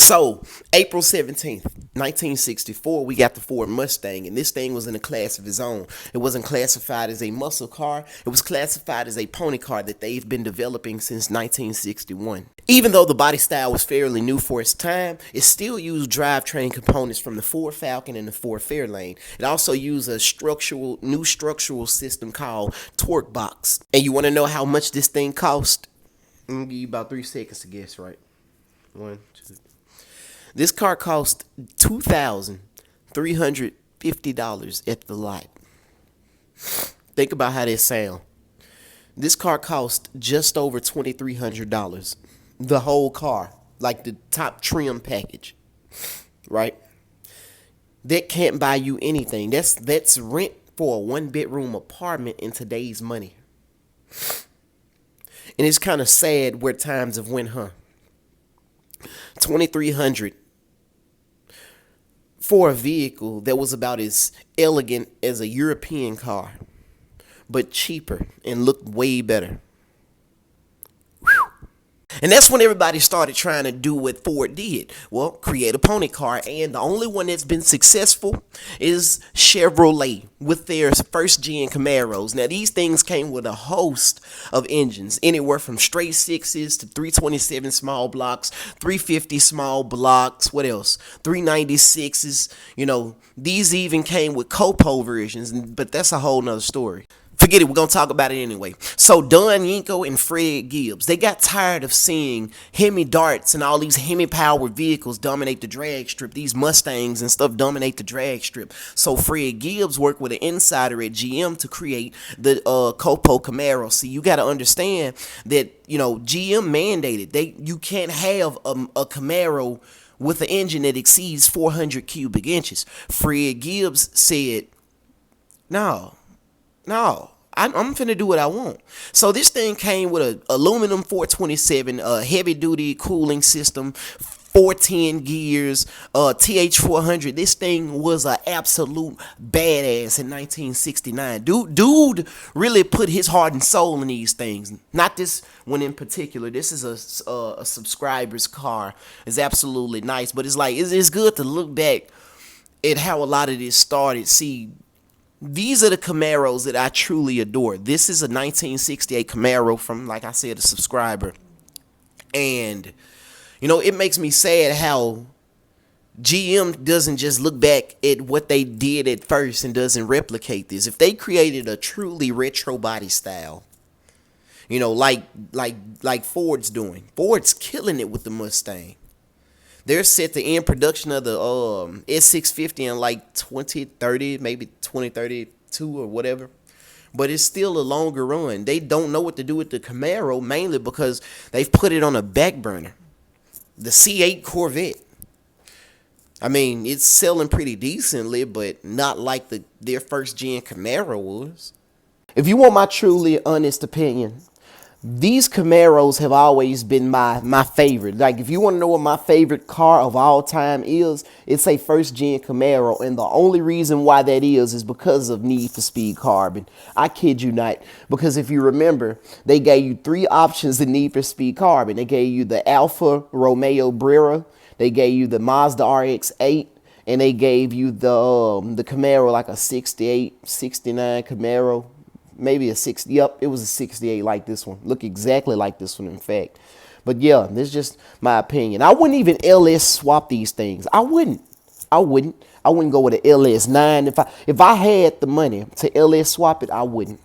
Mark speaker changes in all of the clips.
Speaker 1: So, April 17th, 1964, we got the Ford Mustang, and this thing was in a class of its own. It wasn't classified as a muscle car, it was classified as a pony car that they've been developing since 1961. Even though the body style was fairly new for its time, it still used drivetrain components from the Ford Falcon and the Ford Fairlane. It also used a new structural system called Torque Box. And you want to know how much this thing cost? I'm going to give you about 3 seconds to guess, right? One, two. This car cost $2,350 at the lot. Think about how that sound. This car cost just over $2,300. The whole car, like the top trim package, right? That can't buy you anything. That's rent for a 1-bedroom apartment in today's money. And it's kind of sad where times have went, huh? $2,300 for a vehicle that was about as elegant as a European car, but cheaper and looked way better. And that's when everybody started trying to do what Ford did. Well, create a pony car. And the only one that's been successful is Chevrolet with their first gen Camaros. Now, these things came with a host of engines, anywhere from straight sixes to 327 small blocks, 350 small blocks, what else? 396s. These even came with Copo versions, but that's a whole nother story. Forget it, we're going to talk about it anyway. So Don Yinko and Fred Gibbs, they got tired of seeing Hemi Darts and all these Hemi-powered vehicles dominate the drag strip. These Mustangs and stuff dominate the drag strip. So Fred Gibbs worked with an insider at GM to create the Copo Camaro. See, you got to understand that, GM mandated. You can't have a Camaro with an engine that exceeds 400 cubic inches. Fred Gibbs said, no, I'm finna do what I want. So this thing came with a aluminum 427, heavy duty cooling system, 410 gears, TH400. This thing was an absolute badass in 1969. Dude really put his heart and soul in these things. Not this one in particular. This is a subscriber's car. It's absolutely nice, but it's good to look back at how a lot of this started. See, these are the Camaros that I truly adore. This is a 1968 Camaro from, like I said, a subscriber. And, it makes me sad how GM doesn't just look back at what they did at first and doesn't replicate this. If they created a truly retro body style, like Ford's doing. Ford's killing it with the Mustang. They're set to end production of the S650 in like 2030, maybe 2032 or whatever. But it's still a longer run. They don't know what to do with the Camaro, mainly because they've put it on a back burner. The C8 Corvette. I mean, it's selling pretty decently, but not like their first gen Camaro was. If you want my truly honest opinion, these Camaros have always been my favorite. Like, if you want to know what my favorite car of all time is, it's a first gen Camaro. And the only reason why that is because of Need for Speed Carbon. I kid you not. Because if you remember, they gave you 3 options in Need for Speed Carbon. They gave you the Alfa Romeo Brera, they gave you the Mazda RX-8, and they gave you the Camaro, like a 68, 69 Camaro. Maybe a 60. Yep, it was a 68 like this one. Look exactly like this one, in fact. But yeah, this is just my opinion. I wouldn't even LS swap these things. I wouldn't go with an LS9. If I had the money to LS swap it, I wouldn't.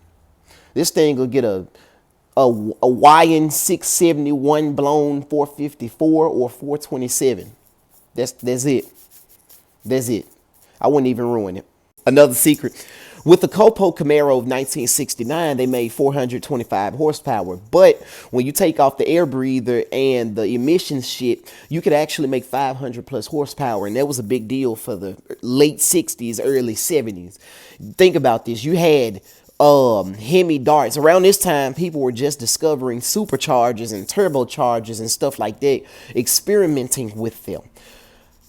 Speaker 1: This thing will get a YN 671 blown 454 or 427. That's it. That's it. I wouldn't even ruin it. Another secret. With the Copo Camaro of 1969, they made 425 horsepower. But when you take off the air breather and the emissions shit, you could actually make 500 plus horsepower. And that was a big deal for the late 60s, early 70s. Think about this. You had Hemi Darts. Around this time, people were just discovering superchargers and turbochargers and stuff like that, experimenting with them.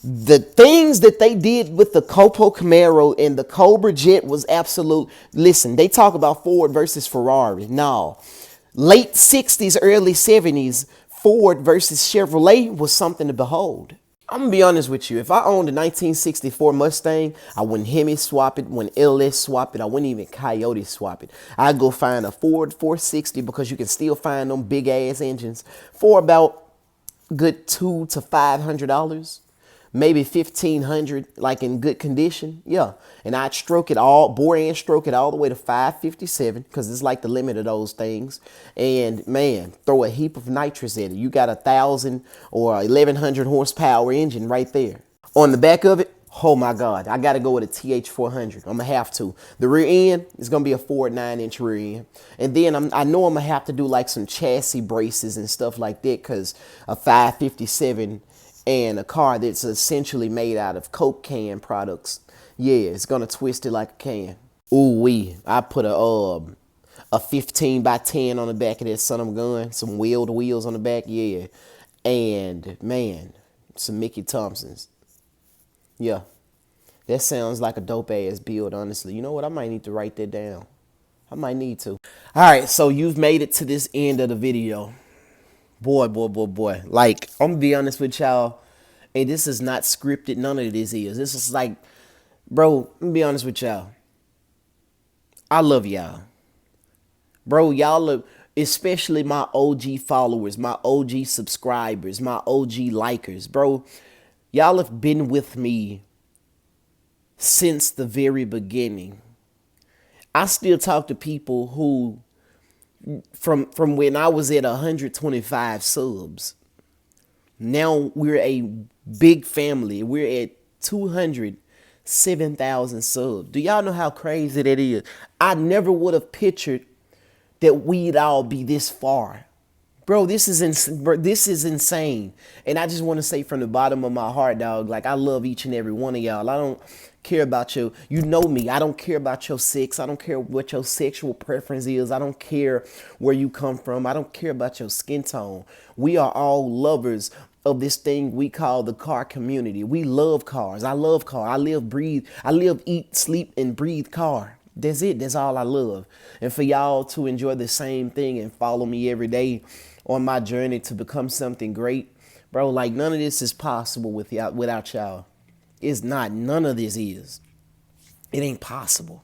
Speaker 1: The things that they did with the Copo Camaro and the Cobra Jet was absolute. Listen, they talk about Ford versus Ferrari. No. Late 60s, early 70s, Ford versus Chevrolet was something to behold. I'm gonna be honest with you. If I owned a 1964 Mustang, I wouldn't Hemi swap it, wouldn't LS swap it, I wouldn't even Coyote swap it. I'd go find a Ford 460 because you can still find them big ass engines for about good $200 to $500, maybe 1,500, like in good condition. Yeah, and I'd stroke it all, bore and stroke it all the way to 557 because it's like the limit of those things. And man, throw a heap of nitrous in it. You got 1,000 or 1,100 horsepower engine right there. On the back of it, oh my God, I got to go with a TH400. I'm going to have to. The rear end is going to be a Ford 9-inch rear end. And then I know I'm going to have to do like some chassis braces and stuff like that because a 557 and a car that's essentially made out of Coke can products, yeah, it's going to twist it like a can. Ooh wee, I put a 15 by 10 on the back of that son of a gun, some wheeled wheels on the back, yeah. And man, some Mickey Thompsons. Yeah, that sounds like a dope ass build, honestly. You know what? I might need to write that down. I might need to. All right, so you've made it to this end of the video. Boy. Like, I'm gonna be honest with y'all. And this is not scripted. None of this is. This is like, bro, I'm gonna be honest with y'all. I love y'all. Bro, y'all are, especially my OG followers, my OG subscribers, my OG likers. Bro, y'all have been with me since the very beginning. I still talk to people who from when I was at 125 subs. Now we're a big family. We're at 207,000 subs. Do y'all know how crazy that is? I never would have pictured that we'd all be this far. Bro, this is insane. And I just want to say from the bottom of my heart, dog, like I love each and every one of y'all. I don't care about you know me. I don't care about your sex. I don't care what your sexual preference is. I don't care where you come from. I don't care about your skin tone. We are all lovers of this thing we call the car community. We love cars. I love cars. I live, eat, sleep, and breathe car. That's it. That's all I love. And for y'all to enjoy the same thing and follow me every day on my journey to become something great, bro, like none of this is possible without y'all. It's not. None of this is. It ain't possible,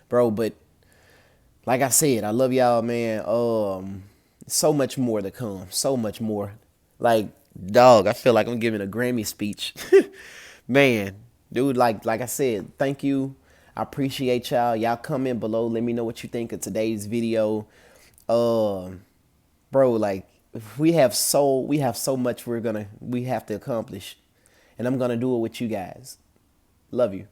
Speaker 1: bro. But like I said, I love y'all, man. So much more to come. So much more. Like, dog, I feel like I'm giving a Grammy speech. Man, dude, like I said, thank you. I appreciate y'all. Y'all comment below. Let me know what you think of today's video. Bro, like we have so much we have to accomplish. And I'm gonna do it with you guys. Love you.